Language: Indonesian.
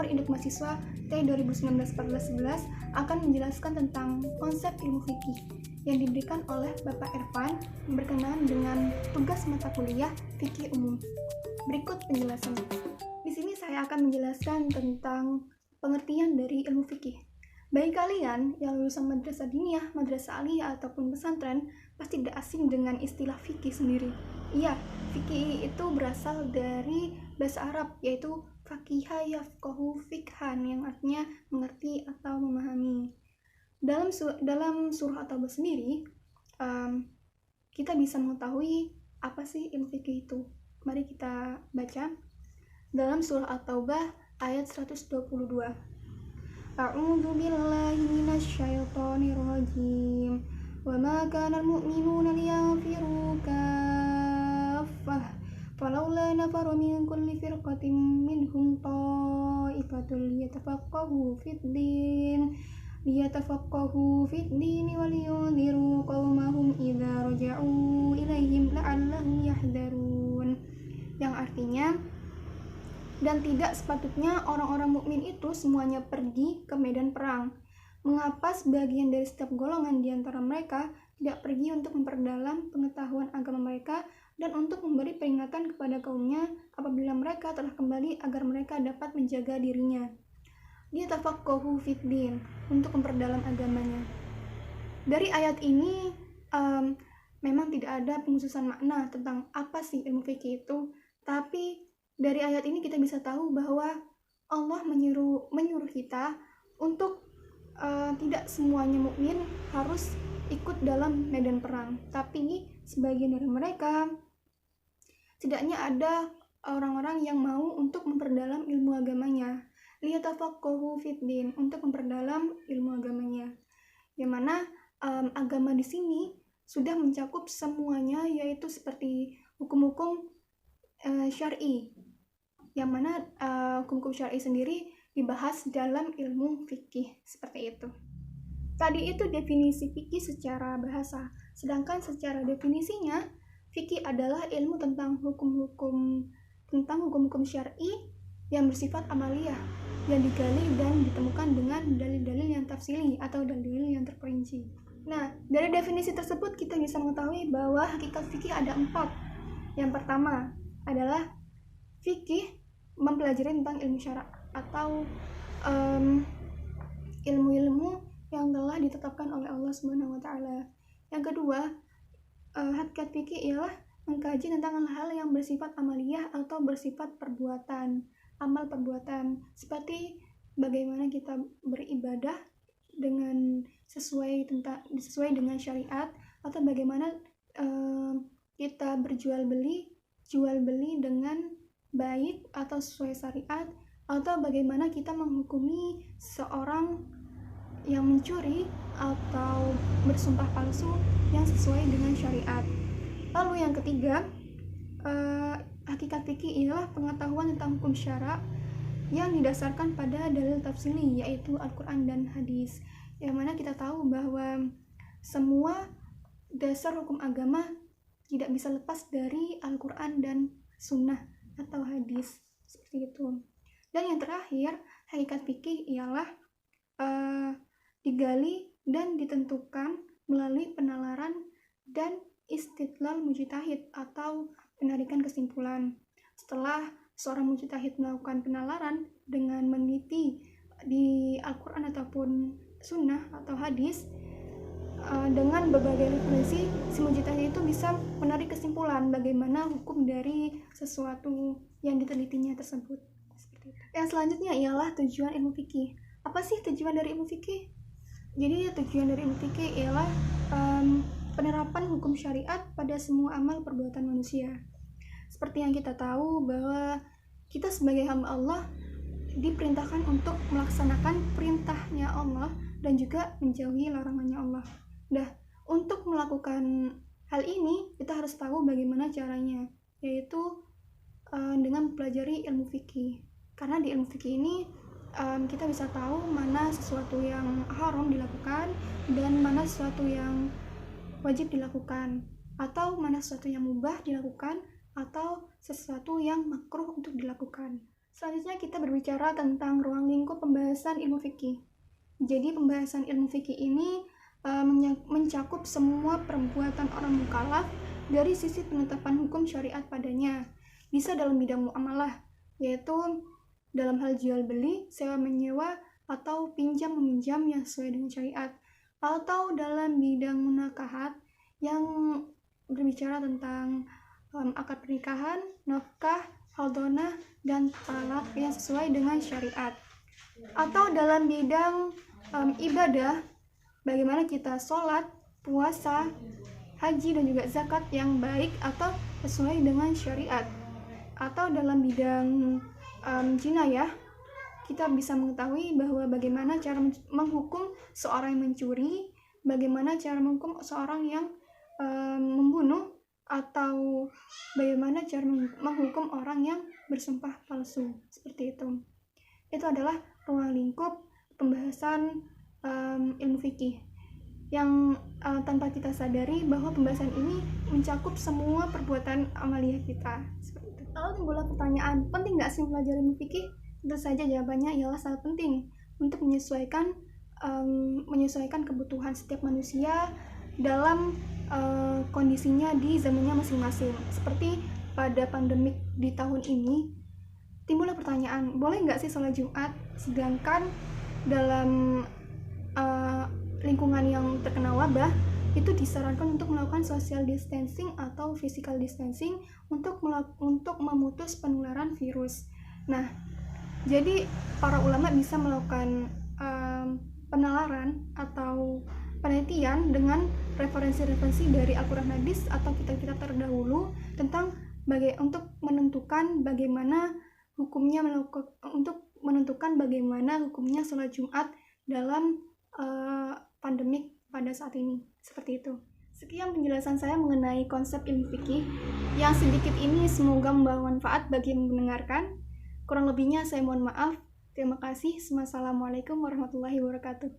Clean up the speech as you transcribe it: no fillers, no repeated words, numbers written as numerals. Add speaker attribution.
Speaker 1: nomor induk mahasiswa T 2019-1411 akan menjelaskan tentang konsep ilmu fikih yang diberikan oleh Bapak Irfan berkenaan dengan tugas mata kuliah fikih umum. Berikut penjelasan. Di sini saya akan menjelaskan tentang pengertian dari ilmu fikih. Bagi kalian yang lulusan madrasah diniyah, madrasah aliyah ataupun pesantren, pasti tidak asing dengan istilah fikih sendiri. Iya, fikih itu berasal dari bahasa Arab, yaitu faqiha yafqahu fikhan, yang artinya mengerti atau memahami. Dalam surah At-Taubah sendiri, kita bisa mengetahui apa sih ilmu fikih itu. Mari kita baca dalam surah At-Taubah ayat 122. A'udzu billahi minasyaitonir rajim. Wa ma kana al-mu'minuna liyanfiru kaffah. Falaula nafaru min kulli firqatin minhum ta'ifatul liyatafaqahu fid din wa liyunziru qaumahum idza raja'u ilaihim la'allahum yahdharun. Yang artinya, dan tidak sepatutnya orang-orang mukmin itu semuanya pergi ke medan perang. Mengapa sebagian dari setiap golongan di antara mereka tidak pergi untuk memperdalam pengetahuan agama mereka dan untuk memberi peringatan kepada kaumnya apabila mereka telah kembali agar mereka dapat menjaga dirinya. Dia tafaqahu fid din, untuk memperdalam agamanya. Dari ayat ini memang tidak ada pengkhususan makna tentang apa sih ilmu fikih itu, tapi dari ayat ini kita bisa tahu bahwa Allah menyuruh kita untuk tidak semuanya mukmin harus ikut dalam medan perang, tapi sebagian dari mereka setidaknya ada orang-orang yang mau untuk memperdalam ilmu agamanya. Liyatafaqahu fid din, untuk memperdalam ilmu agamanya. Yang mana agama di sini sudah mencakup semuanya, yaitu seperti hukum-hukum syar'i. Yang mana hukum-hukum syar'i sendiri dibahas dalam ilmu fikih, seperti itu. Tadi itu definisi fikih secara bahasa, sedangkan secara definisinya fikih adalah ilmu tentang hukum-hukum syar'i yang bersifat amaliyah, yang digali dan ditemukan dengan dalil-dalil yang tafsili atau dalil yang terperinci. Nah, dari definisi tersebut kita bisa mengetahui bahwa hakikat fikih ada 4. Yang pertama adalah fikih mempelajari tentang ilmu syara' atau ilmu-ilmu yang telah ditetapkan oleh Allah Subhanahu wa taala. Yang kedua, hakikat fikih ialah mengkaji tentang hal-hal yang bersifat amaliyah atau bersifat amal perbuatan, seperti bagaimana kita beribadah dengan sesuai dengan syariat, atau bagaimana kita jual beli dengan baik atau sesuai syariat, atau bagaimana kita menghukumi seorang yang mencuri atau bersumpah palsu yang sesuai dengan syariat. Lalu yang ketiga, hakikat fikih ialah pengetahuan tentang hukum syara' yang didasarkan pada dalil tafsili, yaitu Al-Quran dan hadis. Yang mana kita tahu bahwa semua dasar hukum agama tidak bisa lepas dari Al-Quran dan sunnah atau hadis, seperti itu. Dan yang terakhir, hakikat fikih ialah digali dan ditentukan melalui penalaran dan istidlal mujtahid atau penarikan kesimpulan. Setelah seorang mujtahid melakukan penalaran dengan meneliti di Al-Quran ataupun sunnah atau hadis, dengan berbagai referensi, si mujtahid itu bisa menarik kesimpulan bagaimana hukum dari sesuatu yang ditelitinya tersebut. Seperti itu. Yang selanjutnya ialah tujuan ilmu fikih. Apa sih tujuan dari ilmu fikih? Jadi tujuan dari ilmu fikih ialah penerapan hukum syariat pada semua amal perbuatan manusia. Seperti yang kita tahu bahwa kita sebagai hamba Allah diperintahkan untuk melaksanakan perintahnya Allah dan juga menjauhi larangannya Allah. Untuk melakukan hal ini kita harus tahu bagaimana caranya, yaitu dengan mempelajari ilmu fikih. Karena di ilmu fikih ini kita bisa tahu mana sesuatu yang haram dilakukan dan mana sesuatu yang wajib dilakukan, atau mana sesuatu yang mubah dilakukan, atau sesuatu yang makruh untuk dilakukan. Selanjutnya kita berbicara tentang ruang lingkup pembahasan ilmu fikih. Jadi pembahasan ilmu fikih ini mencakup semua perbuatan orang mukallaf dari sisi penetapan hukum syariat padanya. Bisa dalam bidang muamalah, yaitu dalam hal jual beli, sewa menyewa, atau pinjam meminjam yang sesuai dengan syariat, atau dalam bidang munakahat yang berbicara tentang akad pernikahan, nafkah, haldonah, dan talak yang sesuai dengan syariat, atau dalam bidang ibadah, bagaimana kita sholat, puasa, haji, dan juga zakat yang baik atau sesuai dengan syariat. Atau dalam bidang jinayah, kita bisa mengetahui bahwa bagaimana cara menghukum seorang yang mencuri, bagaimana cara menghukum seorang yang membunuh, atau bagaimana cara menghukum orang yang bersumpah palsu, seperti itu. Itu adalah ruang lingkup pembahasan ilmu fikih yang tanpa kita sadari bahwa pembahasan ini mencakup semua perbuatan amaliyah kita, seperti itu. Lalu timbullah pertanyaan, penting nggak sih belajar ilmu fikih? Tentu saja jawabannya ialah sangat penting untuk menyesuaikan kebutuhan setiap manusia dalam kondisinya di zamannya masing-masing. Seperti pada pandemik di tahun ini, timbullah pertanyaan, boleh nggak sih sholat Jumat sedangkan dalam lingkungan yang terkena wabah itu disarankan untuk melakukan social distancing atau physical distancing untuk memutus penularan virus. Nah, jadi para ulama bisa melakukan penalaran atau penelitian dengan referensi-referensi dari Al-Quran, hadis atau kitab-kitab terdahulu tentang untuk menentukan bagaimana hukumnya sholat Jumat dalam pandemik pada saat ini. Seperti itu. Sekian penjelasan saya mengenai konsep ilmu fikih yang sedikit ini, semoga membawa manfaat bagi yang mendengarkan. Kurang lebihnya saya mohon maaf. Terima kasih. Wassalamualaikum warahmatullahi wabarakatuh.